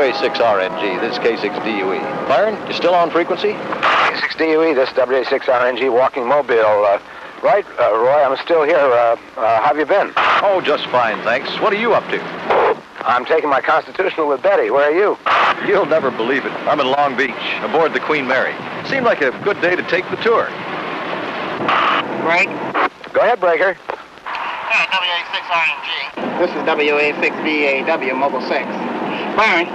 WA6RNG, this is K6DUE. Byron, you still on frequency? K6DUE, this WA6RNG walking mobile. Right, Roy, I'm still here. How have you been? Oh, just fine, thanks. What are you up to? I'm taking my constitutional with Betty. Where are you? You'll never believe it. I'm in Long Beach, aboard the Queen Mary. Seemed like a good day to take the tour. Break. Go ahead, Breaker. Yeah, WA6RNG. This is WA6VAW, Mobile 6. Byron,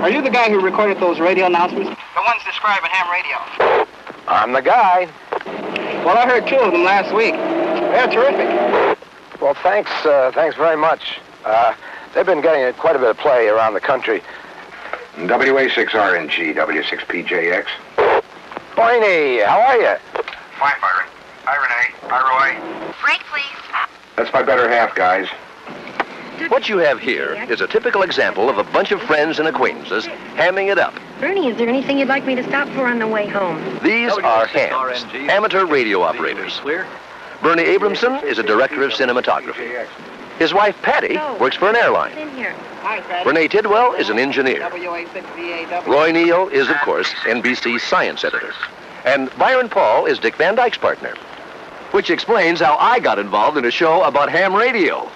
are you the guy who recorded those radio announcements? The ones describing ham radio. I'm the guy. Well, I heard 2 of them last week. They're terrific. Well, thanks very much. They've been getting quite a bit of play around the country. WA6RNG, W6PJX. Boiney, how are you? Fine, Byron. Hi, Renee. Hi, Roy. Break, please. That's my better half, guys. What you have here is a typical example of a bunch of friends and acquaintances hamming it up. Bernie, is there anything you'd like me to stop for on the way home? These are hams, amateur radio operators. Bernie Abramson is a director of cinematography. His wife, Patty, works for an airline. Renee Tidwell is an engineer. Roy Neal is, of course, NBC's science editor. And Byron Paul is Dick Van Dyke's partner. Which explains how I got involved in a show about ham radio.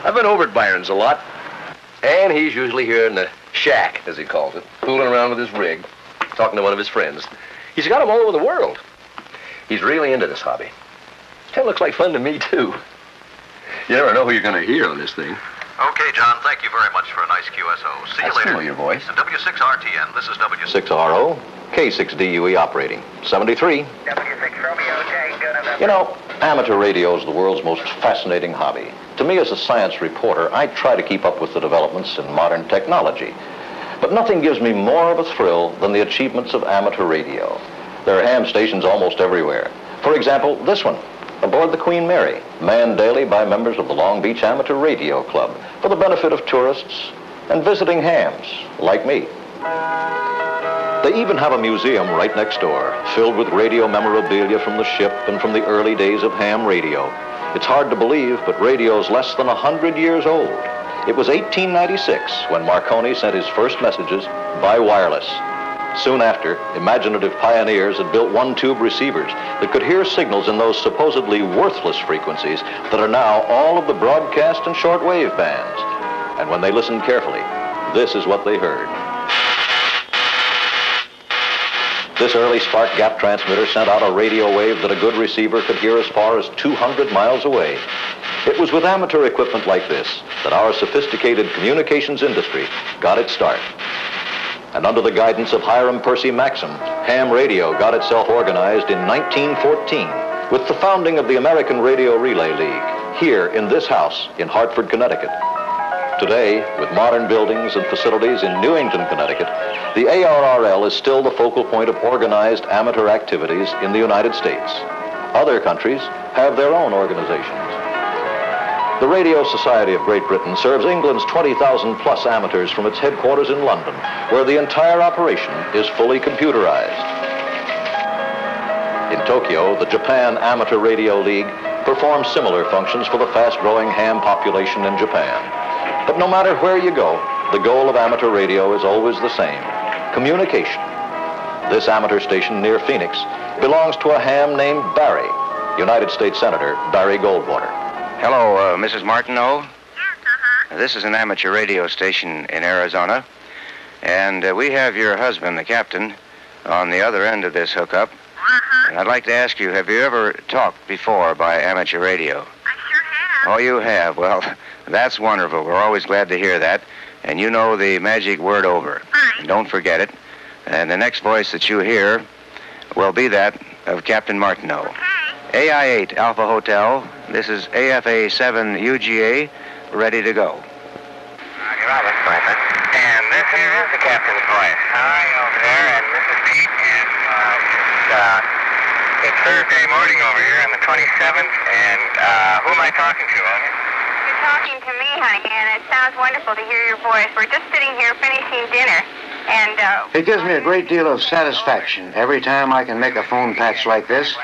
I've been over at Byron's a lot. And he's usually here in the shack, as he calls it, fooling around with his rig, talking to one of his friends. He's got them all over the world. He's really into this hobby. Kind of looks like fun to me, too. You never know who you're going to hear on this thing. Okay, John, thank you very much for a nice QSO. See you later. I know your voice. W6RTN, this is W6. 6RO, K6DUE operating. 73. W6 Romeo, J, You know, amateur radio is the world's most fascinating hobby. To me, as a science reporter, I try to keep up with the developments in modern technology. But nothing gives me more of a thrill than the achievements of amateur radio. There are ham stations almost everywhere. For example, this one, aboard the Queen Mary, manned daily by members of the Long Beach Amateur Radio Club for the benefit of tourists and visiting hams like me. They even have a museum right next door, filled with radio memorabilia from the ship and from the early days of ham radio. It's hard to believe, but radio's less than 100 years old. It was 1896 when Marconi sent his first messages by wireless. Soon after, imaginative pioneers had built one-tube receivers that could hear signals in those supposedly worthless frequencies that are now all of the broadcast and shortwave bands. And when they listened carefully, this is what they heard. This early spark gap transmitter sent out a radio wave that a good receiver could hear as far as 200 miles away. It was with amateur equipment like this that our sophisticated communications industry got its start. And under the guidance of Hiram Percy Maxim, ham radio got itself organized in 1914 with the founding of the American Radio Relay League here in this house in Hartford, Connecticut. Today, with modern buildings and facilities in Newington, Connecticut, the ARRL is still the focal point of organized amateur activities in the United States. Other countries have their own organizations. The Radio Society of Great Britain serves England's 20,000-plus amateurs from its headquarters in London, where the entire operation is fully computerized. In Tokyo, the Japan Amateur Radio League performs similar functions for the fast-growing ham population in Japan. But no matter where you go, the goal of amateur radio is always the same: communication. This amateur station near Phoenix belongs to a ham named Barry, United States Senator Barry Goldwater. Hello, Mrs. Martineau. Yes, This is an amateur radio station in Arizona, and we have your husband, the captain, on the other end of this hookup. And I'd like to ask you, have you ever talked before by amateur radio? I sure have. Oh, you have? Well, that's wonderful. We're always glad to hear that. And you know the magic word over. Fine. And don't forget it. And the next voice that you hear will be that of Captain Martineau. Okay. AI-8 Alpha Hotel. This is AFA-7 UGA, ready to go. Roger, Robert. And this here is the captain's voice. How are you over there? And this is Pete, and it's Thursday morning over here on the 27th, and who am I talking to, Onion? You're talking to me, honey, and it sounds wonderful to hear your voice. We're just sitting here finishing dinner, and It gives me a great deal of satisfaction every time I can make a phone patch like this.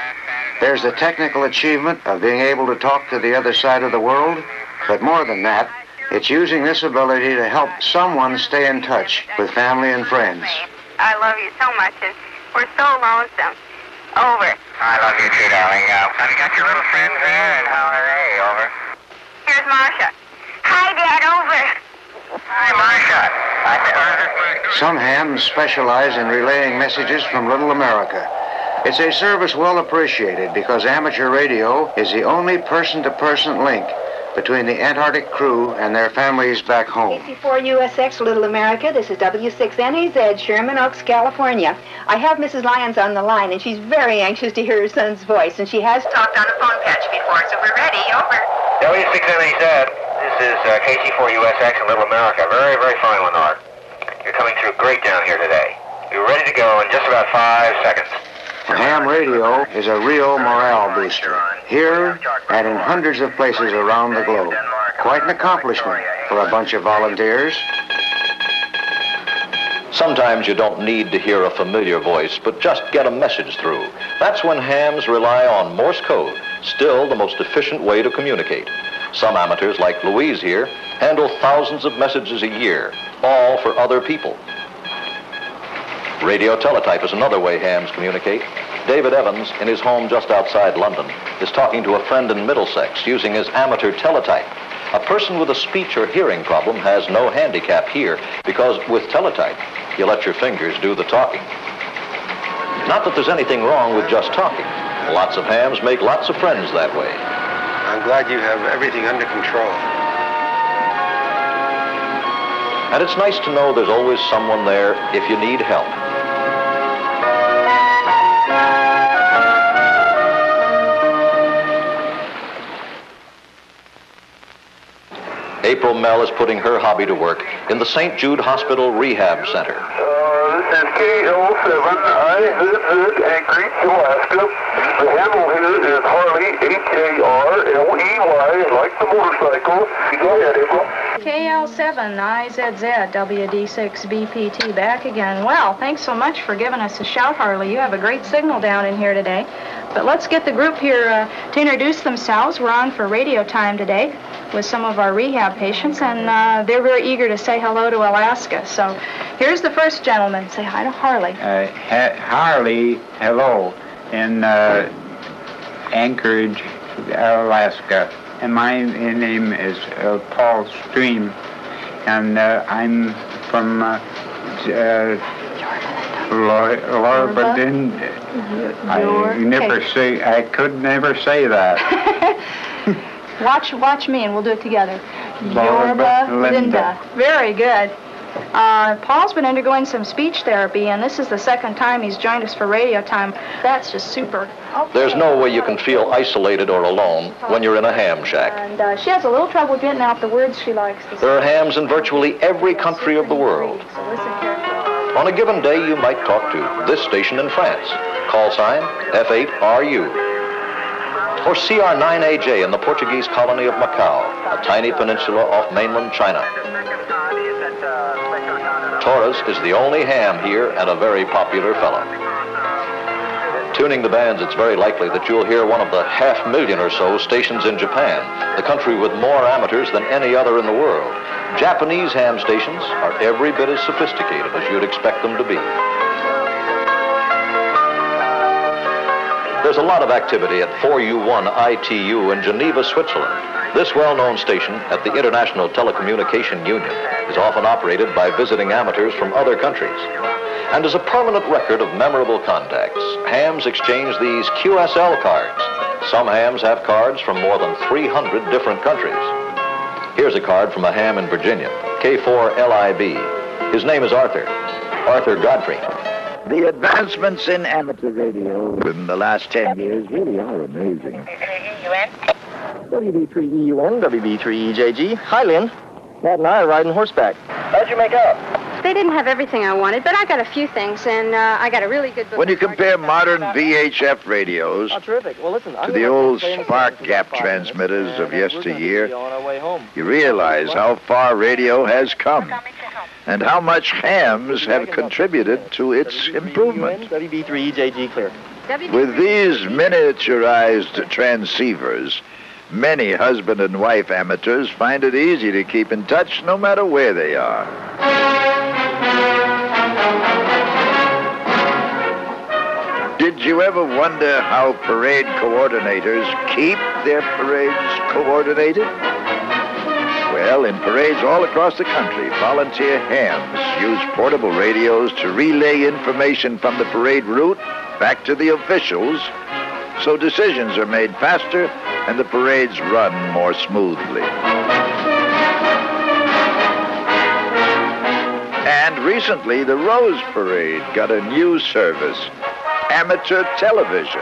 There's the technical achievement of being able to talk to the other side of the world, but more than that, It's using this ability to help someone stay in touch with family and friends. I love you so much, and we're so lonesome. Over. I love you too, darling. Have you got your little friends there, and how are they? Over. Here's Marcia. Hi, Dad. Over. Hi, Marcia. Some hams specialize in relaying messages from Little America. It's a service well appreciated because amateur radio is the only person-to-person link between the Antarctic crew and their families back home. KC4USX Little America, this is W6NAZ, Sherman Oaks, California. I have Mrs. Lyons on the line, and she's very anxious to hear her son's voice, and she has talked on a phone patch before, so we're ready. Over. W6NAZ, this is KC4USX in Little America. Very, very fine one, Art. You're coming through great down here today. You're ready to go in just about 5 seconds. Ham radio is a real morale booster, here and in hundreds of places around the globe. Quite an accomplishment for a bunch of volunteers. Sometimes you don't need to hear a familiar voice, but just get a message through. That's when hams rely on Morse code, still the most efficient way to communicate. Some amateurs, like Louise here, handle thousands of messages a year, all for other people. Radio teletype is another way hams communicate. David Evans, in his home just outside London, is talking to a friend in Middlesex using his amateur teletype. A person with a speech or hearing problem has no handicap here because with teletype, you let your fingers do the talking. Not that there's anything wrong with just talking. Lots of hams make lots of friends that way. I'm glad you have everything under control. And it's nice to know there's always someone there if you need help. April Mell is putting her hobby to work in the St. Jude Hospital Rehab Center. This is KL7. I visit Anchorage, Alaska. The handle here is Harley, Harley, like the motorcycle. Go ahead, April. KL7IZZ WD6BPT back again. Well, thanks so much for giving us a shout, Harley. You have a great signal down in here today. But let's get the group here to introduce themselves. We're on for radio time today with some of our rehab patients, and they're very eager to say hello to Alaska. So here's the first gentleman. Say hi to Harley. Harley, hello, in Anchorage, Alaska. And my name is Paul Stream, and I'm from Lorbetin. I could never say that. Watch me, and we'll do it together. Yorba Linda. Very good. Paul's been undergoing some speech therapy, and this is the second time he's joined us for radio time. That's just super. Okay. There's no way you can feel isolated or alone when you're in a ham shack. And she has a little trouble getting out the words she likes to say. There are hams in virtually every country of the world. So listen carefully. On a given day, you might talk to this station in France. Call sign F8RU. Or CR9AJ in the Portuguese colony of Macau, a tiny peninsula off mainland China. Torres is the only ham here and a very popular fellow. Tuning the bands, it's very likely that you'll hear one of the 500,000 or so stations in Japan, the country with more amateurs than any other in the world. Japanese ham stations are every bit as sophisticated as you'd expect them to be. There's a lot of activity at 4U1 ITU in Geneva, Switzerland. This well-known station at the International Telecommunication Union is often operated by visiting amateurs from other countries. And as a permanent record of memorable contacts, hams exchange these QSL cards. Some hams have cards from more than 300 different countries. Here's a card from a ham in Virginia, K4LIB. His name is Arthur Godfrey. The advancements in amateur radio in the last 10 years really are amazing. WB3EUN, WB3EJG. Hi, Lynn. Matt and I are riding horseback. How'd you make out? They didn't have everything I wanted, but I got a few things, and I got a really good book. When you compare modern VHF radios to the old spark gap transmitters of yesteryear, you realize how far radio has come and how much hams have contributed to its improvement. WB3EJG clear. With these miniaturized transceivers, Many husband and wife amateurs find it easy to keep in touch no matter where they are. Did you ever wonder how parade coordinators keep their parades coordinated? Well, in parades all across the country, volunteer hams use portable radios to relay information from the parade route back to the officials, so decisions are made faster and the parades run more smoothly. And recently, the Rose Parade got a new service, amateur television.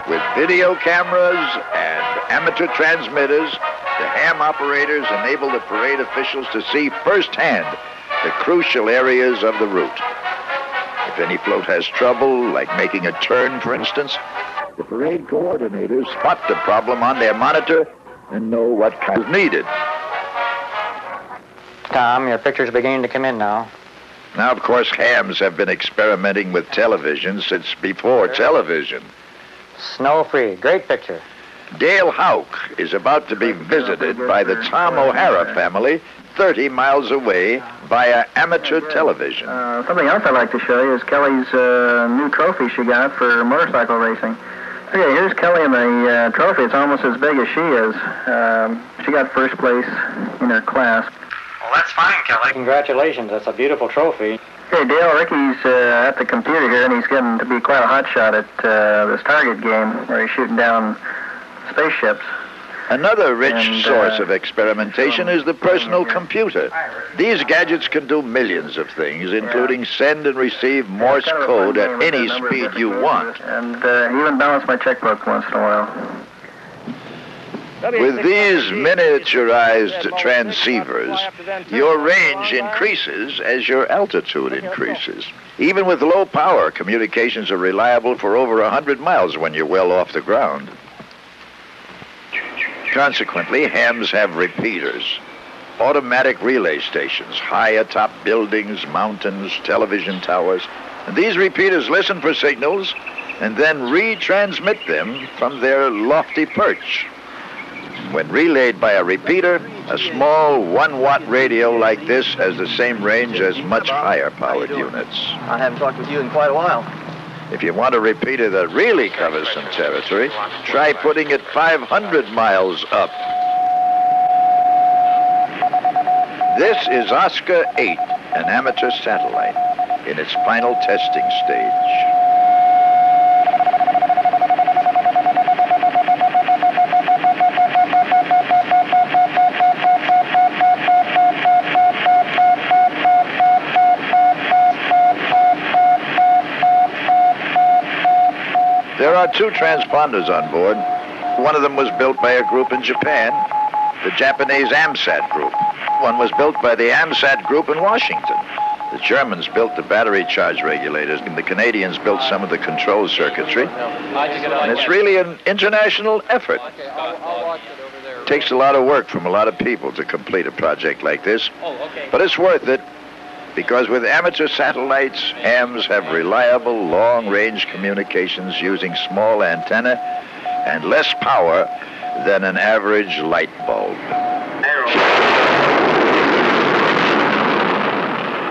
With video cameras and amateur transmitters, the ham operators enable the parade officials to see firsthand the crucial areas of the route. If any float has trouble, like making a turn, for instance, the parade coordinators spot the problem on their monitor and know what kind is needed. Tom, your picture's beginning to come in now. Now, of course, hams have been experimenting with television since before television. Snow-free. Great picture. Dale Houck is about to be visited by the Tom O'Hara family 30 miles away via amateur television. Something else I'd like to show you is Kelly's new trophy she got for motorcycle racing. Okay, here's Kelly in the trophy. It's almost as big as she is. She got first place in her class. Well, that's fine, Kelly. Congratulations. That's a beautiful trophy. Hey, Dale, Ricky's at the computer here, and he's getting to be quite a hot shot at this target game where he's shooting down spaceships. Another rich source of experimentation is the personal computer. These gadgets can do millions of things, including send and receive Morse code at any speed you want. And even balance my checkbook once in a while. With these miniaturized transceivers, your range increases as your altitude increases. Even with low power, communications are reliable for over 100 miles when you're well off the ground. Consequently, hams have repeaters, automatic relay stations high atop buildings, mountains, television towers. And these repeaters listen for signals and then retransmit them from their lofty perch. When relayed by a repeater, a small 1-watt radio like this has the same range as much higher powered units. I haven't talked with you in quite a while. If you want a repeater that really covers some territory, try putting it 500 miles up. This is Oscar 8, an amateur satellite, in its final testing stage. There are 2 transponders on board. One of them was built by a group in Japan, the Japanese AMSAT group. One was built by the AMSAT group in Washington. The Germans built the battery charge regulators, and the Canadians built some of the control circuitry. And it's really an international effort. It takes a lot of work from a lot of people to complete a project like this, but it's worth it. Because with amateur satellites, hams have reliable, long-range communications using small antenna and less power than an average light bulb.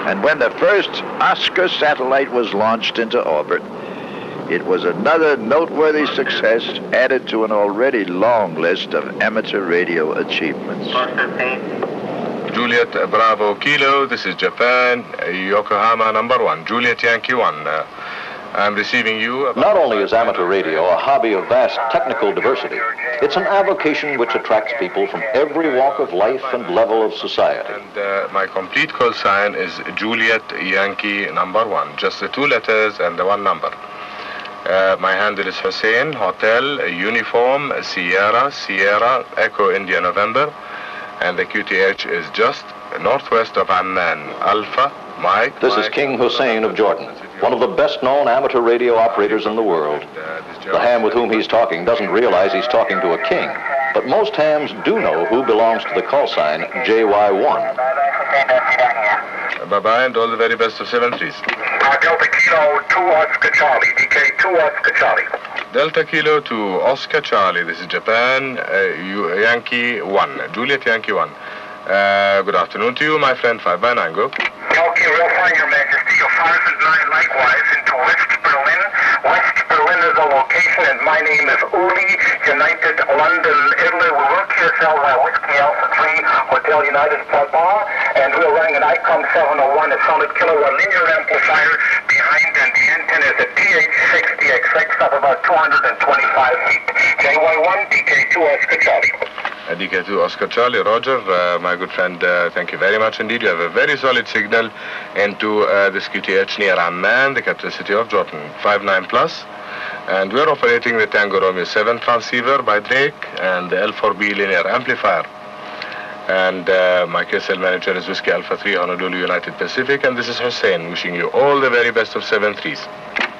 And when the first Oscar satellite was launched into orbit, it was another noteworthy success added to an already long list of amateur radio achievements. Juliet Bravo Kilo, this is Japan, Yokohama number 1, Juliet Yankee 1. I'm receiving you. Not only is amateur radio a hobby of vast technical diversity, it's an avocation which attracts people from every walk of life and level of society. And my complete call sign is Juliet Yankee number 1, just the 2 letters and the 1 number. My handle is Hussein, Hotel, Uniform, Sierra, Echo India November. And the QTH is just northwest of Amman. Alpha, Mike. This is King Hussein of Jordan, one of the best-known amateur radio operators in the world. The ham with whom he's talking doesn't realize he's talking to a king, but most hams do know who belongs to the call sign JY1. Bye-bye, and all the very best of 7 please. Delta Kilo 2 Oscar Charlie, DK 2 Oscar Charlie. Delta Kilo to Oscar Charlie. This is Japan, Yankee 1, Juliet Yankee 1. Good afternoon to you, my friend. 5 by 9, go. Okay, real fine, Your Majesty. Your 5 and 9 likewise into West Berlin. West Berlin is the location, and my name is Uli, United London, Italy. We work here, sell Whiskey Alpha 3, Hotel United Papa, and we're running an ICOM 701, a solid kilowatt linear amplifier behind, and the antenna is a TH60XX of about 225 feet. JY1, DK2, Oscar Charlie. DK2 Oscar Charlie, Roger, my good friend, thank you very much indeed. You have a very solid signal into this QTH near Amman, the capital city of Jordan, 59 plus. And we are operating the Tango Romeo 7 transceiver by Dyke and the L4B linear amplifier. And my KSL manager is Whiskey Alpha 3, Honolulu, United Pacific, and this is Hussein, wishing you all the very best of 7-3s.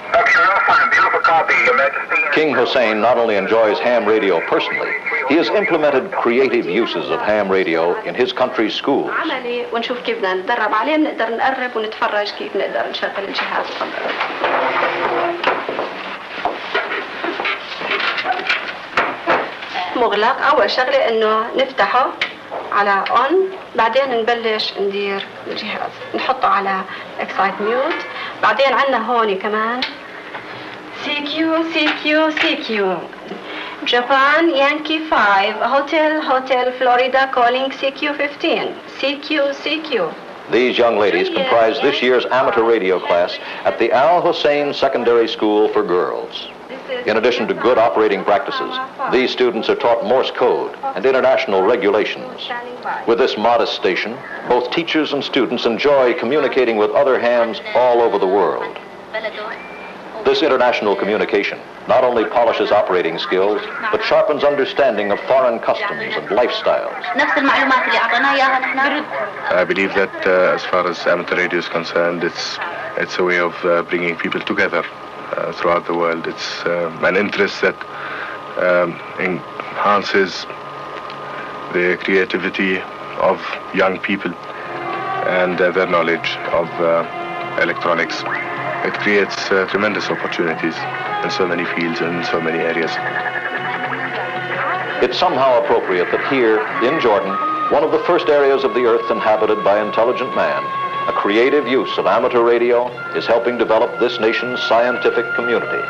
Okay, real fine, beautiful copy, Your Majesty. King Hussein not only enjoys ham radio personally, he has implemented creative uses of ham radio in his country's schools. عملي ونشوف كيف بدنا نتدرب عليه، بنقدر نقرب ونتفرج كيف نقدر نشغل الجهاز. مغلق. أول شغلة إنه نفتحه على on، بعدين نبلش ندير الجهاز، نحطه على excite mute، بعدين عندنا هون كمان CQ Japan Yankee 5 Hotel Florida calling CQ15 CQ. These young ladies comprise this year's amateur radio class at the Al Hussein Secondary School for Girls. In addition to good operating practices, these students are taught Morse code and international regulations. With this modest station, both teachers and students enjoy communicating with other hams all over the world. This international communication not only polishes operating skills, but sharpens understanding of foreign customs and lifestyles. I believe that as far as amateur radio is concerned, it's a way of bringing people together throughout the world. It's an interest that enhances the creativity of young people and their knowledge of electronics. It creates tremendous opportunities in so many fields and in so many areas. It's somehow appropriate that here in Jordan, one of the first areas of the earth inhabited by intelligent man, a creative use of amateur radio is helping develop this nation's scientific community.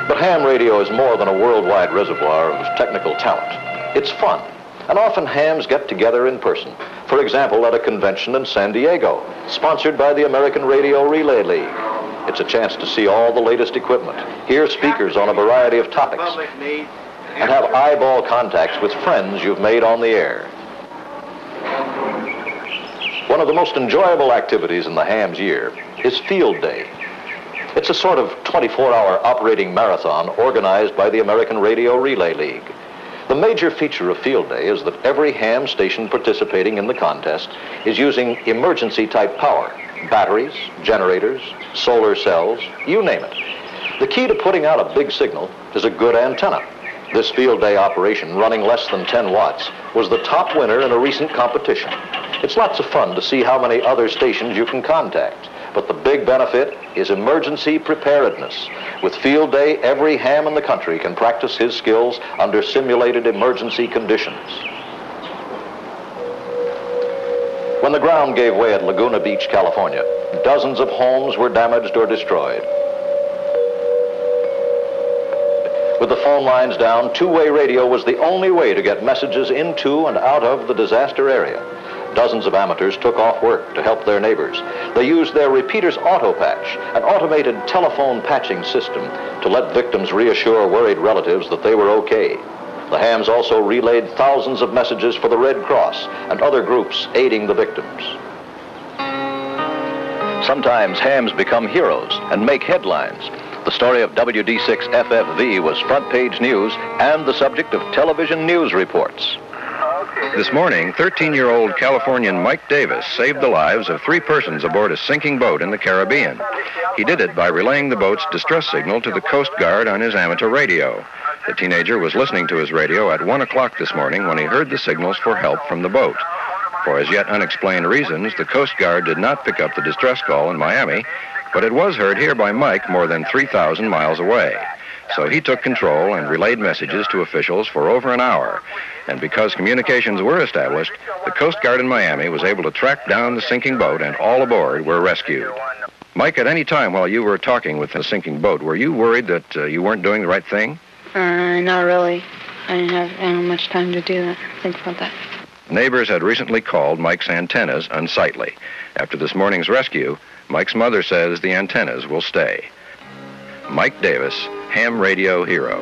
But ham radio is more than a worldwide reservoir of technical talent. It's fun, and often hams get together in person. For example, at a convention in San Diego, sponsored by the American Radio Relay League. It's a chance to see all the latest equipment, hear speakers on a variety of topics, and have eyeball contacts with friends you've made on the air. One of the most enjoyable activities in the ham's year is Field Day. It's a sort of 24-hour operating marathon organized by the American Radio Relay League. The major feature of Field Day is that every ham station participating in the contest is using emergency-type power, batteries, generators, solar cells, you name it. The key to putting out a big signal is a good antenna. This Field Day operation, running less than 10 watts, was the top winner in a recent competition. It's lots of fun to see how many other stations you can contact. But the big benefit is emergency preparedness. With Field Day, every ham in the country can practice his skills under simulated emergency conditions. When the ground gave way at Laguna Beach, California, dozens of homes were damaged or destroyed. With the phone lines down, two-way radio was the only way to get messages into and out of the disaster area. Dozens of amateurs took off work to help their neighbors. They used their repeater's auto patch, an automated telephone patching system, to let victims reassure worried relatives that they were okay. The hams also relayed thousands of messages for the Red Cross and other groups aiding the victims. Sometimes hams become heroes and make headlines. The story of WD6FFV was front page news and the subject of television news reports. This morning, 13-year-old Californian Mike Davis saved the lives of 3 persons aboard a sinking boat in the Caribbean. He did it by relaying the boat's distress signal to the Coast Guard on his amateur radio. The teenager was listening to his radio at 1 o'clock this morning when he heard the signals for help from the boat. For as yet unexplained reasons, the Coast Guard did not pick up the distress call in Miami, But it was heard here by Mike more than 3,000 miles away. So he took control and relayed messages to officials for over an hour. And because communications were established, the Coast Guard in Miami was able to track down the sinking boat, and all aboard were rescued. Mike, at any time while you were talking with the sinking boat, were you worried that you weren't doing the right thing? Not really. I didn't have much time to do that, think about that. Neighbors had recently called Mike's antennas unsightly. After this morning's rescue, Mike's mother says the antennas will stay. Mike Davis, ham radio hero.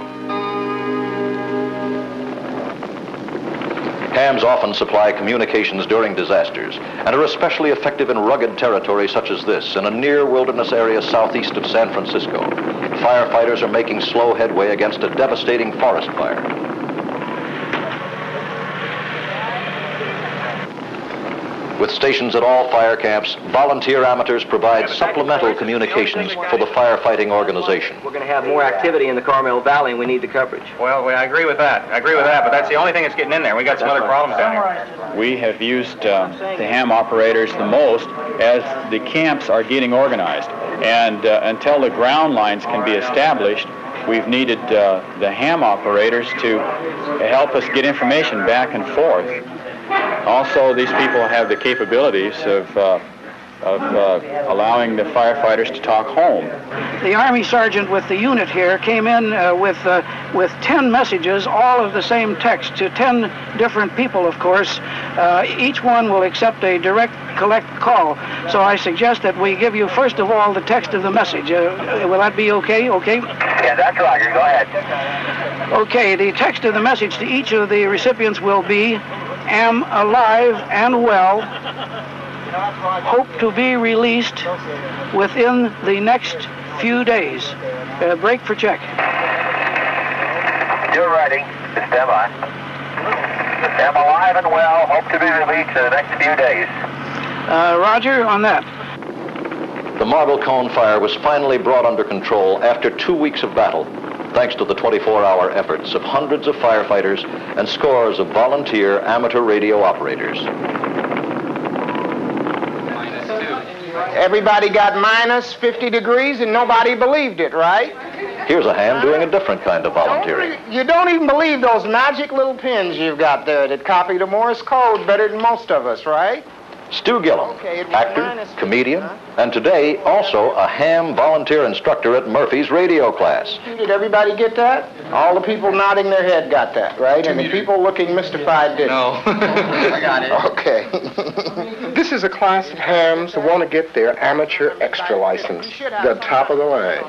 Hams often supply communications during disasters and are especially effective in rugged territory such as this in a near wilderness area southeast of San Francisco. Firefighters are making slow headway against a devastating forest fire. With stations at all fire camps, volunteer amateurs provide supplemental communications for the firefighting organization. We're going to have more activity in the Carmel Valley, and we need the coverage. Well, I agree with that. But that's the only thing that's getting in there. We got some other problems down here. We have used the ham operators the most as the camps are getting organized. And until the ground lines can be established, we've needed the ham operators to help us get information back and forth. Also, these people have the capabilities of allowing the firefighters to talk home. The Army sergeant with the unit here came in with 10 messages, all of the same text, to 10 different people, of course. Each one will accept a direct collect call. So I suggest that we give you, first of all, the text of the message. Will that be okay? Okay? Yeah, that's Roger. Go ahead. Okay, the text of the message to each of the recipients will be, am alive and well, hope to be released within the next few days. Break for check. You're ready. Stand by. Am alive and well, hope to be released in the next few days. Roger on that. The Marble Cone fire was finally brought under control after 2 weeks of battle, thanks to the 24-hour efforts of hundreds of firefighters and scores of volunteer amateur radio operators. Everybody got minus 50 degrees and nobody believed it, right? Here's a ham doing a different kind of volunteering. You don't even believe those magic little pins you've got there that copy the Morse code better than most of us, right? Stu Gillum, actor, comedian, and today also a ham volunteer instructor at Murphy's radio class. Did everybody get that? All the people nodding their head got that, right? And the people looking mystified didn't. No. I got it. Okay. This is a class of hams that want to get their amateur extra license, the top of the line.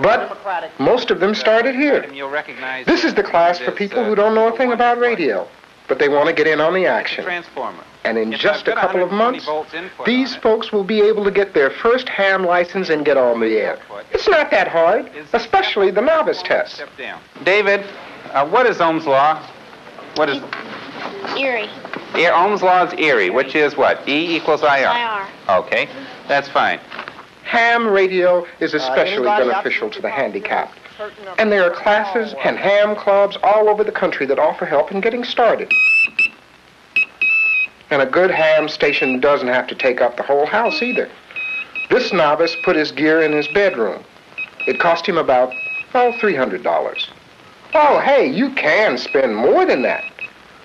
But most of them started here. This is the class for people who don't know a thing about radio, but they want to get in on the action. And in just a couple of months, these folks will be able to get their first ham license and get on the air. It's not that hard, especially the novice test. David, what is Ohm's law? What is... Erie. Ohm's law is Erie, which is what? E equals IR? IR. Okay, that's fine. Ham radio is especially beneficial to the handicapped. And there are classes and ham clubs all over the country that offer help in getting started. And a good ham station doesn't have to take up the whole house either. This novice put his gear in his bedroom. It cost him about, $300. Oh, hey, you can spend more than that.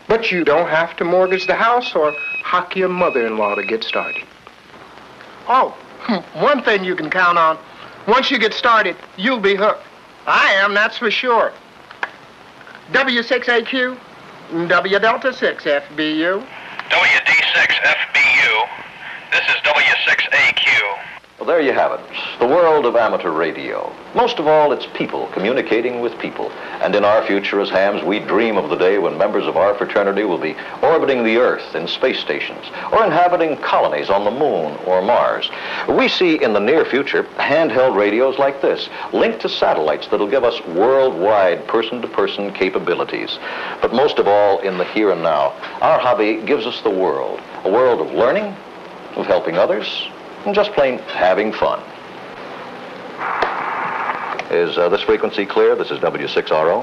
But you don't have to mortgage the house or hock your mother-in-law to get started. Oh, one thing you can count on. Once you get started, you'll be hooked. I am, that's for sure. W6AQ, W Delta 6 FBU. WD6FBU. This is W6AQ. Well, there you have it, the world of amateur radio. Most of all, it's people communicating with people. And in our future as hams, we dream of the day when members of our fraternity will be orbiting the Earth in space stations or inhabiting colonies on the Moon or Mars. We see in the near future handheld radios like this, linked to satellites that'll give us worldwide person-to-person capabilities. But most of all, in the here and now, our hobby gives us the world, a world of learning, of helping others, and just plain having fun. Is this frequency clear? This is W6RO.